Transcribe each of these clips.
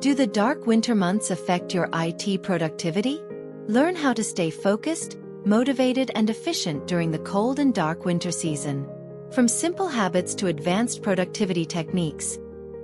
Do the dark winter months affect your IT productivity? Learn how to stay focused, motivated, and efficient during the cold and dark winter season. From simple habits to advanced productivity techniques,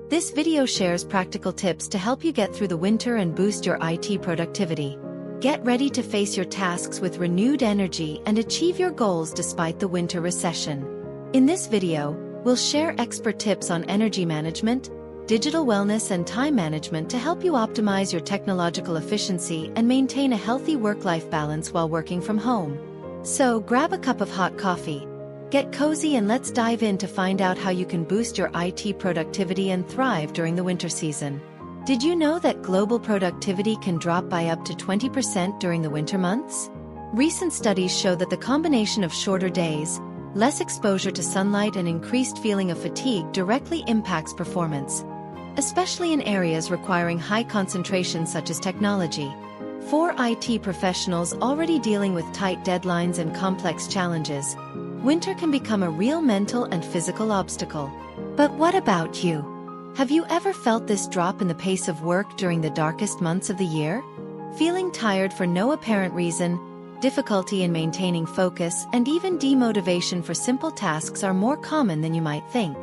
this video shares practical tips to help you get through the winter and boost your IT productivity. Get ready to face your tasks with renewed energy and achieve your goals despite the winter recession. In this video, we'll share expert tips on energy management, digital wellness, and time management to help you optimize your technological efficiency and maintain a healthy work-life balance while working from home. So grab a cup of hot coffee, get cozy, and let's dive in to find out how you can boost your IT productivity and thrive during the winter season. Did you know that global productivity can drop by up to 20% during the winter months? Recent studies show that the combination of shorter days, less exposure to sunlight, and increased feeling of fatigue directly impacts performance, especially in areas requiring high concentration such as technology. For IT professionals already dealing with tight deadlines and complex challenges, winter can become a real mental and physical obstacle. But what about you? Have you ever felt this drop in the pace of work during the darkest months of the year? Feeling tired for no apparent reason, difficulty in maintaining focus, and even demotivation for simple tasks are more common than you might think.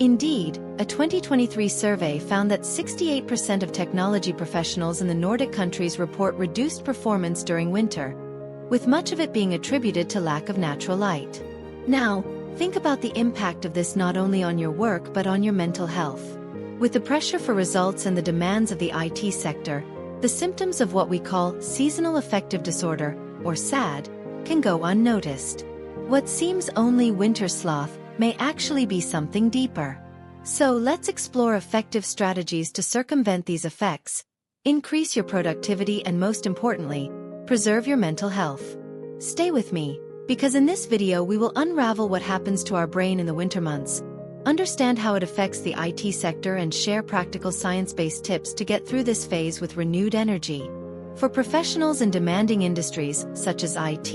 Indeed, a 2023 survey found that 68% of technology professionals in the Nordic countries report reduced performance during winter, with much of it being attributed to lack of natural light. Now, think about the impact of this not only on your work but on your mental health. With the pressure for results and the demands of the IT sector, the symptoms of what we call seasonal affective disorder, or SAD, can go unnoticed. What seems only winter sloth may actually be something deeper. So let's explore effective strategies to circumvent these effects, increase your productivity, and most importantly, preserve your mental health. Stay with me, because in this video we will unravel what happens to our brain in the winter months, understand how it affects the IT sector, and share practical science-based tips to get through this phase with renewed energy. For professionals in demanding industries, such as IT,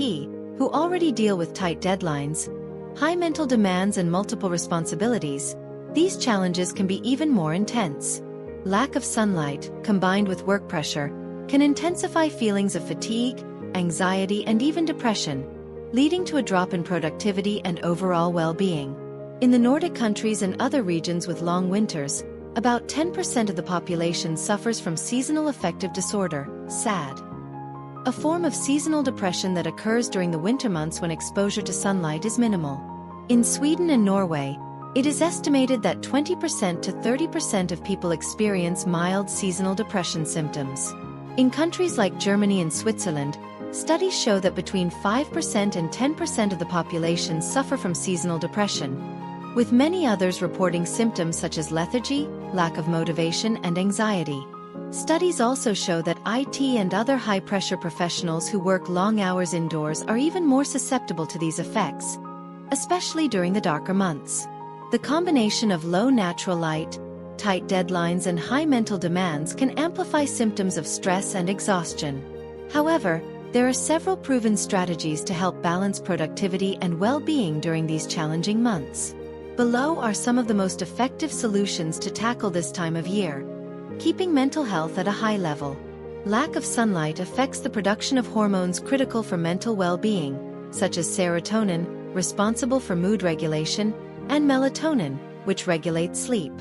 who already deal with tight deadlines, high mental demands, and multiple responsibilities, these challenges can be even more intense. Lack of sunlight, combined with work pressure, can intensify feelings of fatigue, anxiety, and even depression, leading to a drop in productivity and overall well-being. In the Nordic countries and other regions with long winters, about 10% of the population suffers from seasonal affective disorder, SAD, a form of seasonal depression that occurs during the winter months when exposure to sunlight is minimal. In Sweden and Norway, it is estimated that 20% to 30% of people experience mild seasonal depression symptoms. In countries like Germany and Switzerland, studies show that between 5% and 10% of the population suffer from seasonal depression, with many others reporting symptoms such as lethargy, lack of motivation, and anxiety. Studies also show that IT and other high-pressure professionals who work long hours indoors are even more susceptible to these effects, especially during the darker months. The combination of low natural light, tight deadlines, and high mental demands can amplify symptoms of stress and exhaustion. However, there are several proven strategies to help balance productivity and well-being during these challenging months. Below are some of the most effective solutions to tackle this time of year. Keeping mental health at a high level. Lack of sunlight affects the production of hormones critical for mental well-being, such as serotonin, responsible for mood regulation, and melatonin, which regulates sleep.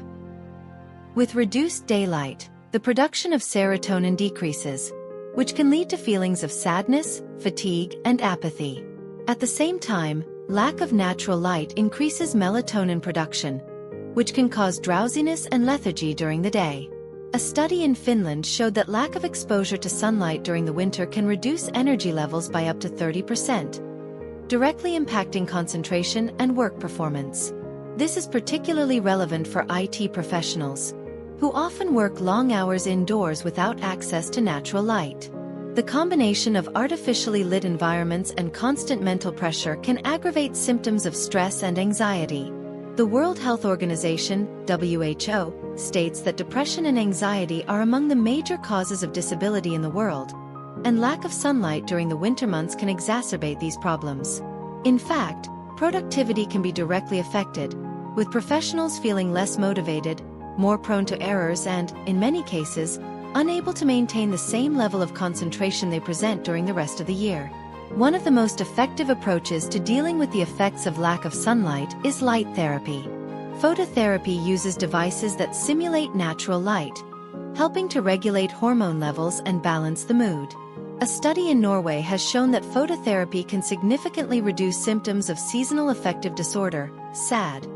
With reduced daylight, the production of serotonin decreases, which can lead to feelings of sadness, fatigue, and apathy. At the same time, lack of natural light increases melatonin production, which can cause drowsiness and lethargy during the day. A study in Finland showed that lack of exposure to sunlight during the winter can reduce energy levels by up to 30%, directly impacting concentration and work performance. This is particularly relevant for IT professionals, who often work long hours indoors without access to natural light. The combination of artificially lit environments and constant mental pressure can aggravate symptoms of stress and anxiety. The World Health Organization, WHO, states that depression and anxiety are among the major causes of disability in the world, and lack of sunlight during the winter months can exacerbate these problems. In fact, productivity can be directly affected, with professionals feeling less motivated, more prone to errors and, in many cases, unable to maintain the same level of concentration they present during the rest of the year. One of the most effective approaches to dealing with the effects of lack of sunlight is light therapy. Phototherapy uses devices that simulate natural light, helping to regulate hormone levels and balance the mood. A study in Norway has shown that phototherapy can significantly reduce symptoms of seasonal affective disorder, SAD,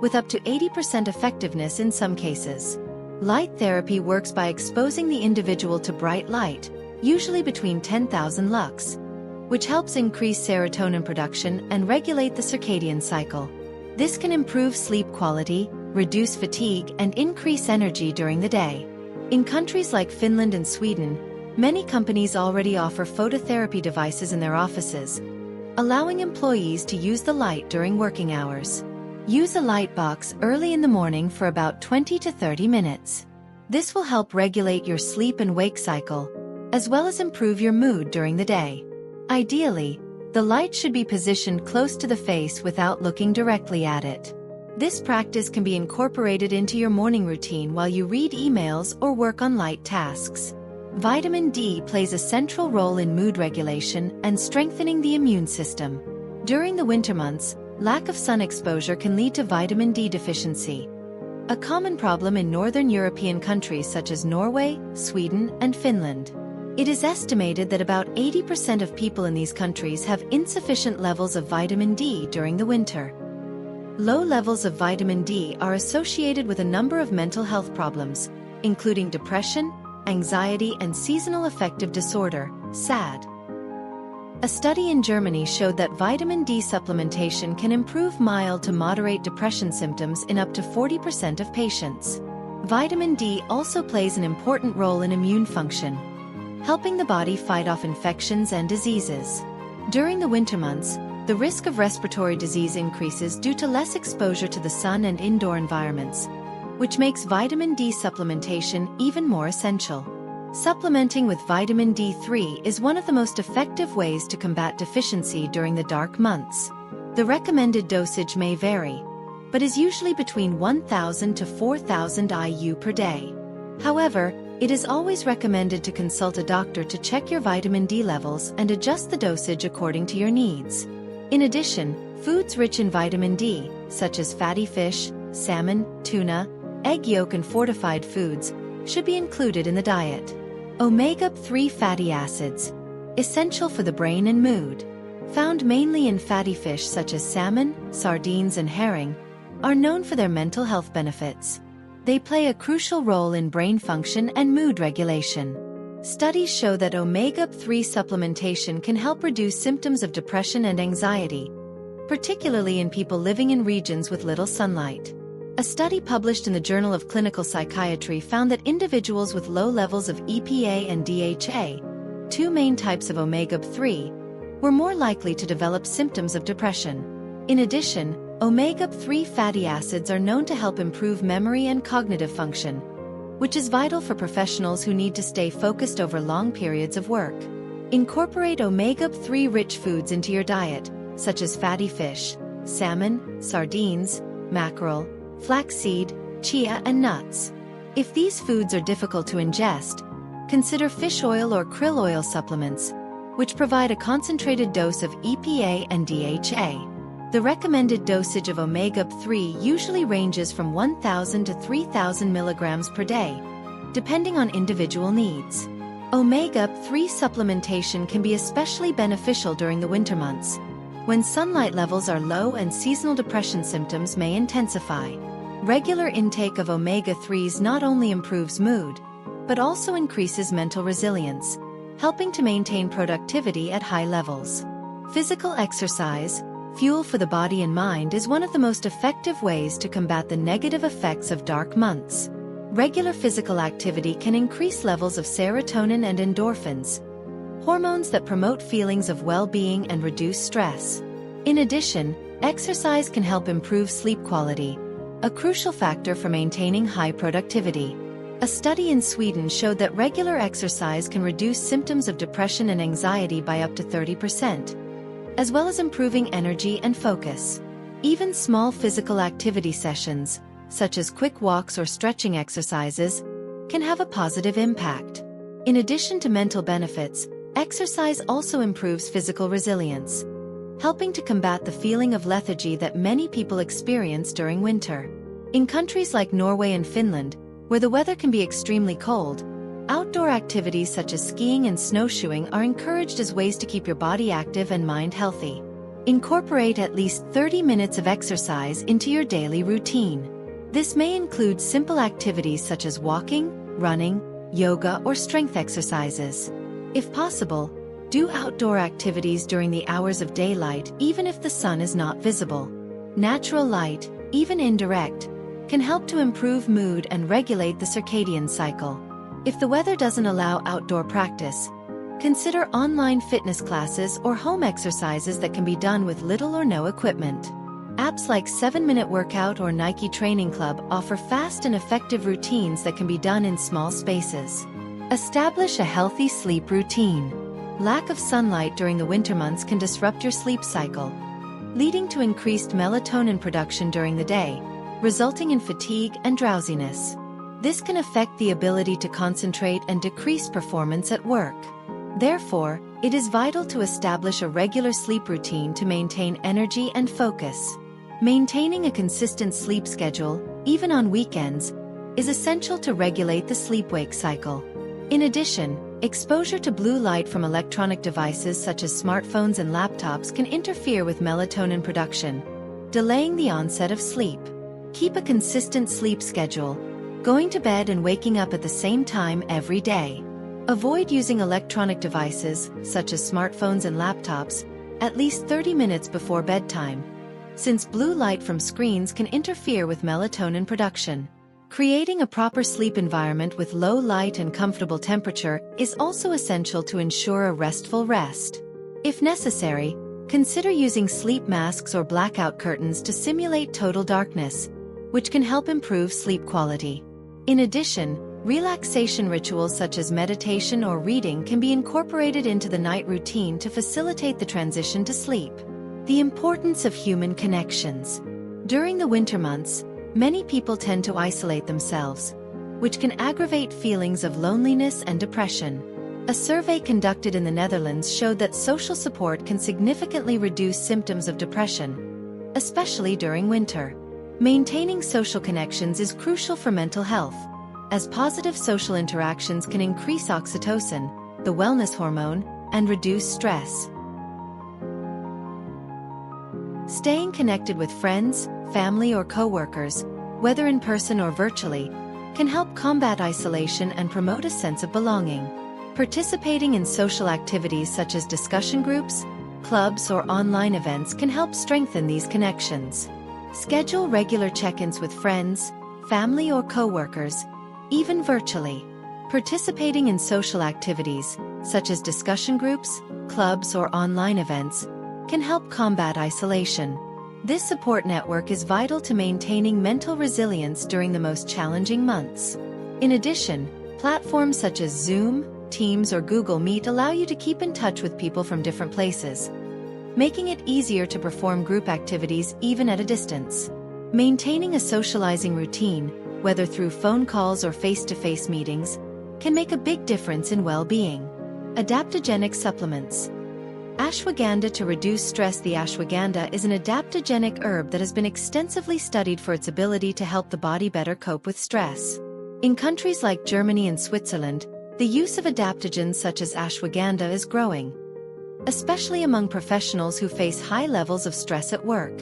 with up to 80% effectiveness in some cases. Light therapy works by exposing the individual to bright light, usually between 10,000 lux, which helps increase serotonin production and regulate the circadian cycle. This can improve sleep quality, reduce fatigue, and increase energy during the day. In countries like Finland and Sweden, many companies already offer phototherapy devices in their offices, allowing employees to use the light during working hours. Use a light box early in the morning for about 20 to 30 minutes. This will help regulate your sleep and wake cycle, as well as improve your mood during the day. Ideally, the light should be positioned close to the face without looking directly at it. This practice can be incorporated into your morning routine while you read emails or work on light tasks. Vitamin D plays a central role in mood regulation and strengthening the immune system. During the winter months, lack of sun exposure can lead to vitamin D deficiency, a common problem in northern European countries such as Norway, Sweden, and Finland. It is estimated that about 80% of people in these countries have insufficient levels of vitamin D during the winter. Low levels of vitamin D are associated with a number of mental health problems, including depression, anxiety, and seasonal affective disorder, SAD. A study in Germany showed that vitamin D supplementation can improve mild to moderate depression symptoms in up to 40% of patients. Vitamin D also plays an important role in immune function, helping the body fight off infections and diseases. During the winter months, the risk of respiratory disease increases due to less exposure to the sun and indoor environments, which makes vitamin D supplementation even more essential. Supplementing with vitamin D3 is one of the most effective ways to combat deficiency during the dark months. The recommended dosage may vary, but is usually between 1,000 to 4,000 IU per day. However, it is always recommended to consult a doctor to check your vitamin D levels and adjust the dosage according to your needs. In addition, foods rich in vitamin D, such as fatty fish, salmon, tuna, egg yolk, and fortified foods, should be included in the diet. Omega-3 fatty acids, essential for the brain and mood, found mainly in fatty fish such as salmon, sardines, and herring, are known for their mental health benefits. They play a crucial role in brain function and mood regulation. Studies show that omega-3 supplementation can help reduce symptoms of depression and anxiety, particularly in people living in regions with little sunlight. A study published in the Journal of Clinical Psychiatry found that individuals with low levels of EPA and DHA, two main types of omega-3, were more likely to develop symptoms of depression. In addition, omega-3 fatty acids are known to help improve memory and cognitive function, which is vital for professionals who need to stay focused over long periods of work. Incorporate omega-3 rich foods into your diet, such as fatty fish, salmon, sardines, mackerel, flaxseed, chia, and nuts. If these foods are difficult to ingest, consider fish oil or krill oil supplements, which provide a concentrated dose of EPA and DHA. The recommended dosage of omega-3 usually ranges from 1,000 to 3,000 milligrams per day, depending on individual needs. Omega-3 supplementation can be especially beneficial during the winter months, when sunlight levels are low and seasonal depression symptoms may intensify. Regular intake of omega-3s not only improves mood, but also increases mental resilience, helping to maintain productivity at high levels. Physical exercise, fuel for the body and mind, is one of the most effective ways to combat the negative effects of dark months. Regular physical activity can increase levels of serotonin and endorphins, hormones that promote feelings of well-being and reduce stress. In addition, exercise can help improve sleep quality, a crucial factor for maintaining high productivity. A study in Sweden showed that regular exercise can reduce symptoms of depression and anxiety by up to 30%. As well as improving energy and focus. Even small physical activity sessions, such as quick walks or stretching exercises, can have a positive impact. In addition to mental benefits, exercise also improves physical resilience, helping to combat the feeling of lethargy that many people experience during winter. In countries like Norway and Finland, where the weather can be extremely cold, outdoor activities such as skiing and snowshoeing are encouraged as ways to keep your body active and mind healthy. Incorporate at least 30 minutes of exercise into your daily routine. This may include simple activities such as walking, running, yoga, or strength exercises. If possible, do outdoor activities during the hours of daylight even if the sun is not visible. Natural light, even indirect, can help to improve mood and regulate the circadian cycle. If the weather doesn't allow outdoor practice, consider online fitness classes or home exercises that can be done with little or no equipment. Apps like 7-Minute Workout or Nike Training Club offer fast and effective routines that can be done in small spaces. Establish a healthy sleep routine. Lack of sunlight during the winter months can disrupt your sleep cycle, leading to increased melatonin production during the day, resulting in fatigue and drowsiness. This can affect the ability to concentrate and decrease performance at work. Therefore, it is vital to establish a regular sleep routine to maintain energy and focus. Maintaining a consistent sleep schedule, even on weekends, is essential to regulate the sleep-wake cycle. In addition, exposure to blue light from electronic devices such as smartphones and laptops can interfere with melatonin production, delaying the onset of sleep. Keep a consistent sleep schedule, going to bed and waking up at the same time every day. Avoid using electronic devices, such as smartphones and laptops, at least 30 minutes before bedtime, since blue light from screens can interfere with melatonin production. Creating a proper sleep environment with low light and comfortable temperature is also essential to ensure a restful rest. If necessary, consider using sleep masks or blackout curtains to simulate total darkness, which can help improve sleep quality. In addition, relaxation rituals such as meditation or reading can be incorporated into the night routine to facilitate the transition to sleep. The importance of human connections. During the winter months, many people tend to isolate themselves, which can aggravate feelings of loneliness and depression. A survey conducted in the Netherlands showed that social support can significantly reduce symptoms of depression, especially during winter. Maintaining social connections is crucial for mental health, as positive social interactions can increase oxytocin, the wellness hormone, and reduce stress. Staying connected with friends, family, or co-workers, whether in person or virtually, can help combat isolation and promote a sense of belonging. Participating in social activities such as discussion groups, clubs, or online events can help strengthen these connections. Schedule regular check-ins with friends, family, or co-workers, even virtually. Participating in social activities, such as discussion groups, clubs, or online events, can help combat isolation. This support network is vital to maintaining mental resilience during the most challenging months. In addition, platforms such as Zoom, Teams, or Google Meet allow you to keep in touch with people from different places, making it easier to perform group activities even at a distance. Maintaining a socializing routine, whether through phone calls or face-to-face meetings, can make a big difference in well-being. Adaptogenic supplements. Ashwagandha to reduce stress. The ashwagandha is an adaptogenic herb that has been extensively studied for its ability to help the body better cope with stress. In countries like Germany and Switzerland, the use of adaptogens such as ashwagandha is growing, especially among professionals who face high levels of stress at work.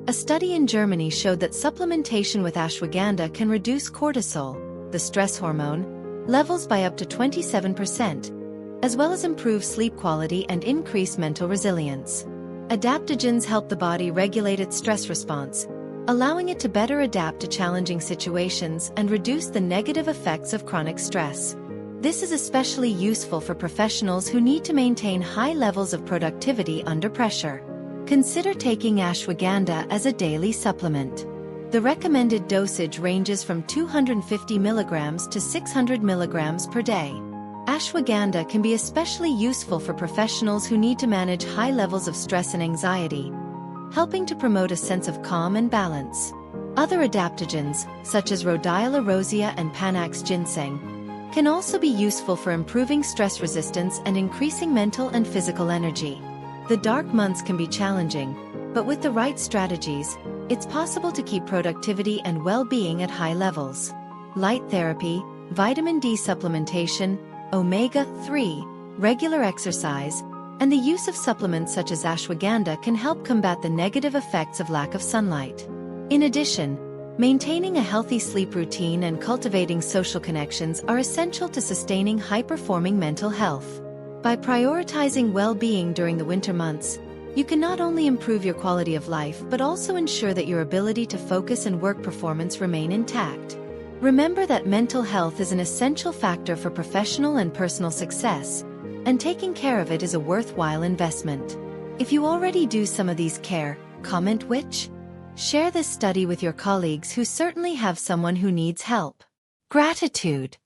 A study in Germany showed that supplementation with ashwagandha can reduce cortisol, the stress hormone, levels by up to 27%, as well as improve sleep quality and increase mental resilience. Adaptogens help the body regulate its stress response, allowing it to better adapt to challenging situations and reduce the negative effects of chronic stress. This is especially useful for professionals who need to maintain high levels of productivity under pressure. Consider taking ashwagandha as a daily supplement. The recommended dosage ranges from 250 mg to 600 mg per day. Ashwagandha can be especially useful for professionals who need to manage high levels of stress and anxiety, helping to promote a sense of calm and balance. Other adaptogens, such as Rhodiola rosea and Panax ginseng, can also be useful for improving stress resistance and increasing mental and physical energy. The dark months can be challenging, but with the right strategies, it's possible to keep productivity and well-being at high levels. Light therapy, vitamin D supplementation, omega-3, regular exercise, and the use of supplements such as ashwagandha can help combat the negative effects of lack of sunlight. In addition, maintaining a healthy sleep routine and cultivating social connections are essential to sustaining high-performing mental health. By prioritizing well-being during the winter months, you can not only improve your quality of life but also ensure that your ability to focus and work performance remain intact. Remember that mental health is an essential factor for professional and personal success, and taking care of it is a worthwhile investment. If you already do some of these comment which. Share this study with your colleagues who certainly have someone who needs help. Gratitude.